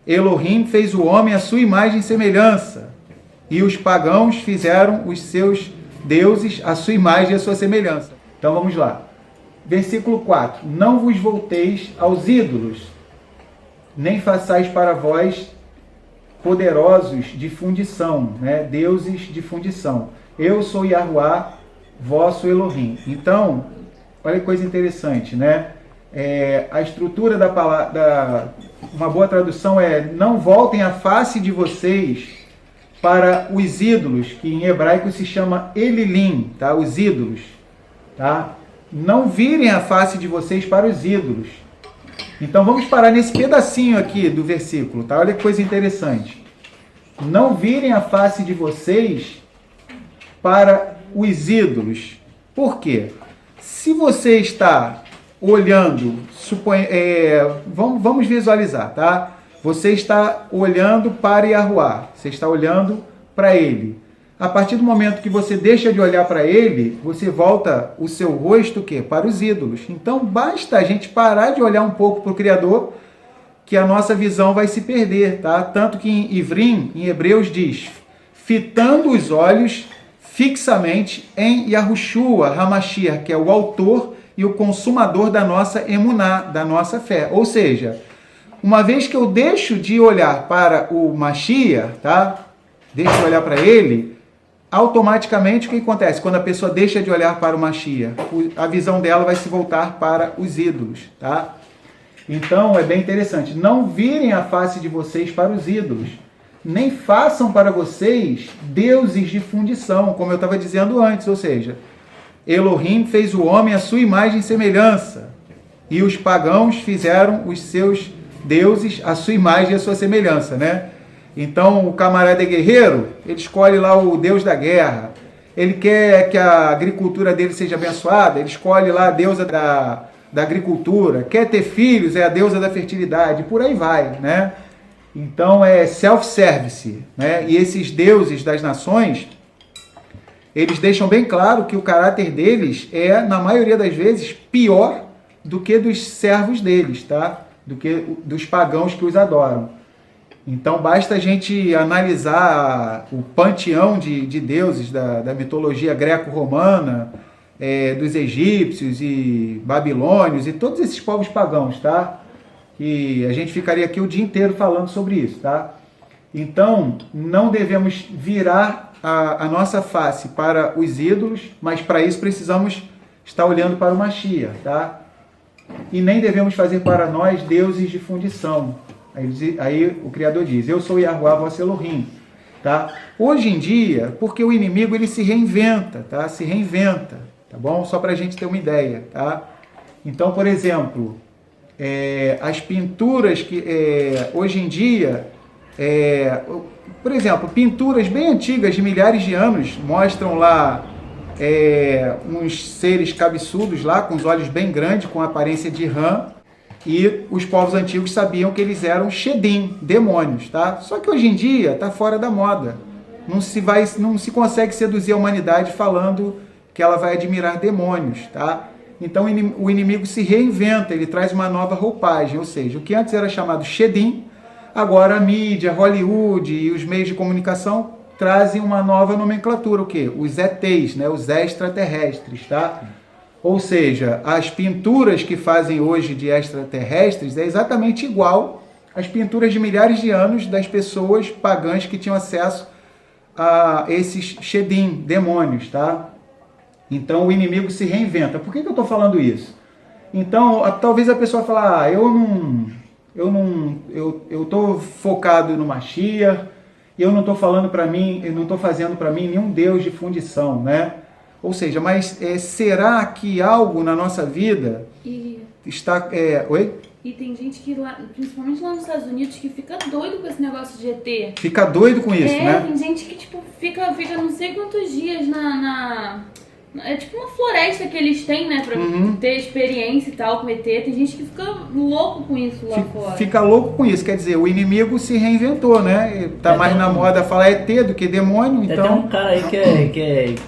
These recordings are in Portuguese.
Elohim fez o homem à sua imagem e semelhança, e os pagãos fizeram os seus deuses à sua imagem e à sua semelhança. Então vamos lá. Versículo 4. Não vos volteis aos ídolos, nem façais para vós poderosos de fundição, né? Deuses de fundição. Eu sou Yahuwá, vosso Elohim. Então, olha que coisa interessante, né? A estrutura da palavra, uma boa tradução é: não voltem a face de vocês para os ídolos, que em hebraico se chama Elilim, tá? Os ídolos, tá? Não virem a face de vocês para os ídolos. Então vamos parar nesse pedacinho aqui do versículo, tá? Olha que coisa interessante. Não virem a face de vocês para os ídolos. Por quê? Se você está olhando, vamos visualizar, tá? Você está olhando para Yahuwá, você está olhando para Ele. A partir do momento que você deixa de olhar para Ele, você volta o seu rosto para os ídolos. Então basta a gente parar de olhar um pouco para o Criador, que a nossa visão vai se perder, tá? Tanto que em Ivrim, em Hebreus, diz: fitando os olhos fixamente em Yahushua HaMashiach, que é o autor e o consumador da nossa emuná, da nossa fé. Ou seja, uma vez que eu deixo de olhar para o Mashiach, tá? Deixo de olhar para ele, automaticamente o que acontece? Quando a pessoa deixa de olhar para o Mashiach, a visão dela vai se voltar para os ídolos, tá? Então é bem interessante. Não virem a face de vocês para os ídolos, nem façam para vocês deuses de fundição, como eu estava dizendo antes, ou seja, Elohim fez o homem à sua imagem e semelhança, e os pagãos fizeram os seus deuses à sua imagem e à sua semelhança, né? Então o camarada guerreiro, ele escolhe lá o deus da guerra, ele quer que a agricultura dele seja abençoada, ele escolhe lá a deusa da agricultura, quer ter filhos, é a deusa da fertilidade, por aí vai, né? Então é self-service, né? E esses deuses das nações, eles deixam bem claro que o caráter deles é, na maioria das vezes, pior do que dos servos deles, tá? Do que dos pagãos que os adoram. Então basta a gente analisar o panteão de deuses da mitologia greco-romana, dos egípcios e babilônios e todos esses povos pagãos, tá? E a gente ficaria aqui o dia inteiro falando sobre isso, tá? Então, não devemos virar a nossa face para os ídolos, mas para isso precisamos estar olhando para o Mashiach, tá? E nem devemos fazer para nós deuses de fundição. Aí o Criador diz: eu sou Yahuwá, vosso Elohim, tá? Hoje em dia, porque o inimigo ele se reinventa, tá? Se reinventa, tá bom? Só para a gente ter uma ideia, tá? Então, por exemplo, as pinturas que hoje em dia, por exemplo, pinturas bem antigas de milhares de anos mostram lá uns seres cabeçudos lá com os olhos bem grandes, com aparência de rã, e os povos antigos sabiam que eles eram Shedim, demônios, tá? Só que hoje em dia está fora da moda. Não se consegue seduzir a humanidade falando que ela vai admirar demônios, tá? Então o inimigo se reinventa, ele traz uma nova roupagem, ou seja, o que antes era chamado Shedim, agora a mídia, Hollywood e os meios de comunicação trazem uma nova nomenclatura, o quê? Os ETs, né? Os extraterrestres, tá? Ou seja, as pinturas que fazem hoje de extraterrestres é exatamente igual às pinturas de milhares de anos das pessoas pagãs que tinham acesso a esses Shedim, demônios, tá? Então o inimigo se reinventa. Por que eu estou falando isso? Então, talvez a pessoa fale, eu estou focado no Mashiach, eu não estou falando para mim, eu não estou fazendo para mim nenhum Deus de fundição, né? Ou seja, mas será que algo na nossa vida está... Oi? E tem gente que, principalmente lá nos Estados Unidos, que fica doido com esse negócio de ET. Fica doido com isso, né? Tem gente que fica não sei quantos dias É tipo uma floresta que eles têm, né? Pra ter experiência e tal com ET. Tem gente que fica louco com isso lá fora. Fica louco com isso, quer dizer, o inimigo se reinventou, né? Tá mais na moda falar ET do que demônio, então... Tem um cara aí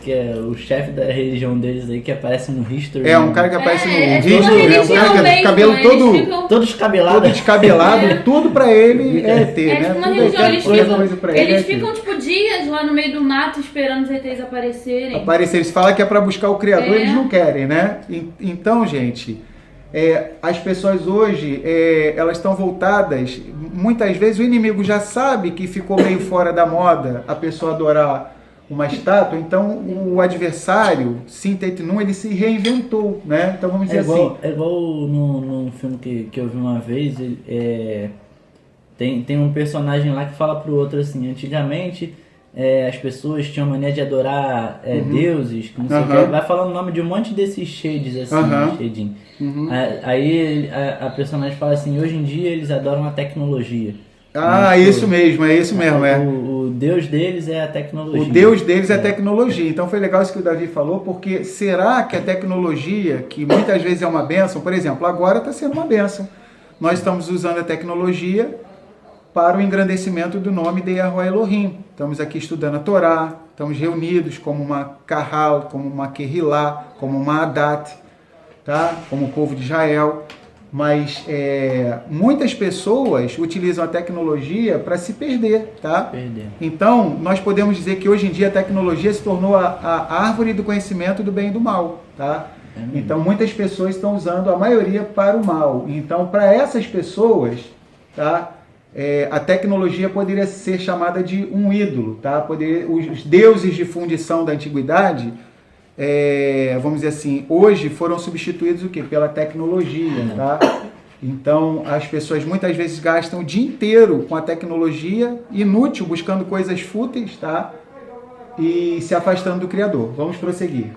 que é o chefe da religião deles aí, que aparece no History. É, um cara que aparece no tipo vídeo, uma né? Um cara que religião é cabelo mesmo, todo... eles ficam- Todo descabelado. Todo descabelado, tudo pra ele é ET, É né? tipo uma Tudo religião, qualquer eles coisa pra ele é eles ET. ficam tipo dias lá no meio do mato esperando os ETs aparecerem. Aparecer, eles falam que é para buscar o Criador, eles não querem, né? Então, gente, as pessoas hoje, elas estão voltadas, muitas vezes o inimigo já sabe que ficou meio fora da moda a pessoa adorar uma estátua, então o adversário, Sintetnum, ele se reinventou, né? Então vamos dizer assim... É igual num filme que eu vi uma vez, tem um personagem lá que fala pro outro assim, antigamente... as pessoas tinham mania de adorar deuses, que não sei o que, vai falando o nome de um monte desses shades assim, shading. Aí a personagem fala assim, hoje em dia eles adoram a tecnologia. Ah, isso mesmo, é isso mesmo, O deus deles é a tecnologia. O deus deles é a tecnologia. Então foi legal isso que o Davi falou, porque será que a tecnologia, que muitas vezes é uma bênção, por exemplo, agora está sendo uma bênção. Nós estamos usando a tecnologia para o engrandecimento do nome de Yahuwah Elohim. Estamos aqui estudando a Torá, estamos reunidos como uma Kahal, como uma Kehilá, como uma Adat, tá? Como o povo de Israel. Mas muitas pessoas utilizam a tecnologia para se perder, tá? Então, nós podemos dizer que hoje em dia a tecnologia se tornou a árvore do conhecimento do bem e do mal, tá? Então, muitas pessoas estão usando a maioria para o mal. Então, para essas pessoas, tá? A tecnologia poderia ser chamada de um ídolo, tá? Os deuses de fundição da antiguidade, vamos dizer assim, hoje foram substituídos o quê? Pela tecnologia, tá? Então, as pessoas muitas vezes gastam o dia inteiro com a tecnologia inútil, buscando coisas fúteis, tá? E se afastando do Criador. Vamos prosseguir.